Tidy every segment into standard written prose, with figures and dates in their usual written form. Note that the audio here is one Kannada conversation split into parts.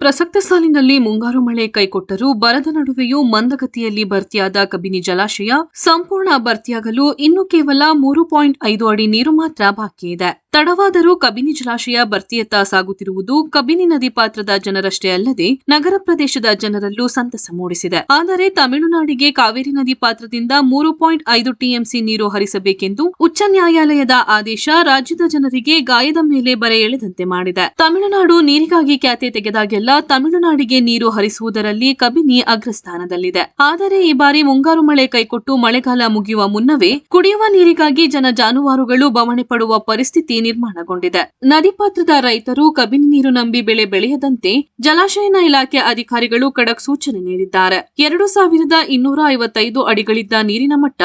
ಪ್ರಸಕ್ತ ಸಾಲಿನಲ್ಲಿ ಮುಂಗಾರು ಮಳೆ ಕೈಕೊಟ್ಟರೂ ಬರದ ನಡುವೆಯೂ ಮಂದಗತಿಯಲ್ಲಿ ಭರ್ತಿಯಾದ ಕಬಿನಿ ಜಲಾಶಯ ಸಂಪೂರ್ಣ ಭರ್ತಿಯಾಗಲು ಇನ್ನು ಕೇವಲ 3.5 ಅಡಿ ನೀರು ಮಾತ್ರ ಬಾಕಿ ಇದೆ. ತಡವಾದರೂ ಕಬಿನಿ ಜಲಾಶಯ ಭರ್ತಿಯತ್ತ ಸಾಗುತ್ತಿರುವುದು ಕಬಿನಿ ನದಿ ಪಾತ್ರದ ಜನರಷ್ಟೇ ಅಲ್ಲದೆ ನಗರ ಪ್ರದೇಶದ ಜನರಲ್ಲೂ ಸಂತಸ ಮೂಡಿಸಿದೆ. ಆದರೆ ತಮಿಳುನಾಡಿಗೆ ಕಾವೇರಿ ನದಿ ಪಾತ್ರದಿಂದ 3.5 ಟಿಎಂಸಿ ನೀರು ಹರಿಸಬೇಕೆಂದು ಉಚ್ಚ ನ್ಯಾಯಾಲಯದ ಆದೇಶ ರಾಜ್ಯದ ಜನರಿಗೆ ಗಾಯದ ಮೇಲೆ ಬರೆ ಎಳೆದಂತೆ ಮಾಡಿದೆ. ತಮಿಳುನಾಡು ನೀರಿಗಾಗಿ ಖ್ಯಾತೆ ತೆಗೆದಾಗೆಲ್ಲ ತಮಿಳುನಾಡಿಗೆ ನೀರು ಹರಿಸುವುದರಲ್ಲಿ ಕಬಿನಿ ಅಗ್ರಸ್ಥಾನದಲ್ಲಿದೆ. ಆದರೆ ಈ ಬಾರಿ ಮುಂಗಾರು ಮಳೆ ಕೈಕೊಟ್ಟು ಮಳೆಗಾಲ ಮುಗಿಯುವ ಮುನ್ನವೇ ಕುಡಿಯುವ ನೀರಿಗಾಗಿ ಜನ ಜಾನುವಾರುಗಳು ಬವಣೆ ಪಡುವ ಪರಿಸ್ಥಿತಿ ನಿರ್ಮಾಣಗೊಂಡಿದೆ. ನದಿ ಪಾತ್ರದ ರೈತರು ಕಬಿನಿ ನೀರು ನಂಬಿ ಬೆಳೆ ಬೆಳೆಯದಂತೆ ಜಲಾಶಯನ ಇಲಾಖೆ ಅಧಿಕಾರಿಗಳು ಖಡಕ್ ಸೂಚನೆ ನೀಡಿದ್ದಾರೆ. 2255 ಅಡಿಗಳಿದ್ದ ನೀರಿನ ಮಟ್ಟ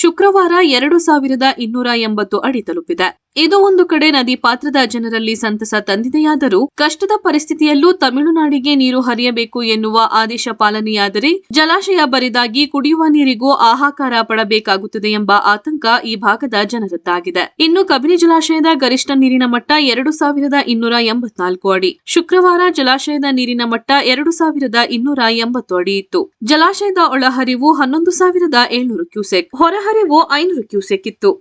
ಶುಕ್ರವಾರ 2280 ಅಡಿ ತಲುಪಿದೆ. ಇದು ಒಂದು ಕಡೆ ನದಿ ಪಾತ್ರದ ಜನರಲ್ಲಿ ಸಂತಸ ತಂದಿದೆಯಾದರೂ ಕಷ್ಟದ ಪರಿಸ್ಥಿತಿಯಲ್ಲೂ ತಮಿಳುನಾಡಿಗೆ ನೀರು ಹರಿಯಬೇಕು ಎನ್ನುವ ಆದೇಶ ಪಾಲನೆಯಾದರೆ ಜಲಾಶಯ ಬರಿದಾಗಿ ಕುಡಿಯುವ ನೀರಿಗೂ ಹಾಹಾಕಾರ ಪಡಬೇಕಾಗುತ್ತದೆ ಎಂಬ ಆತಂಕ ಈ ಭಾಗದ ಜನರದ್ದಾಗಿದೆ. ಇನ್ನು ಕಬಿನಿ ಜಲಾಶಯದ ಗರಿಷ್ಠ ನೀರಿನ ಮಟ್ಟ 2284 ಅಡಿ. ಶುಕ್ರವಾರ ಜಲಾಶಯದ ನೀರಿನ ಮಟ್ಟ 2280 ಅಡಿ ಇತ್ತು. ಜಲಾಶಯದ ಒಳಹರಿವು 11700 ಕ್ಯೂಸೆಕ್, ಹೊರಹರಿವು 500 ಕ್ಯೂಸೆಕ್ ಇತ್ತು.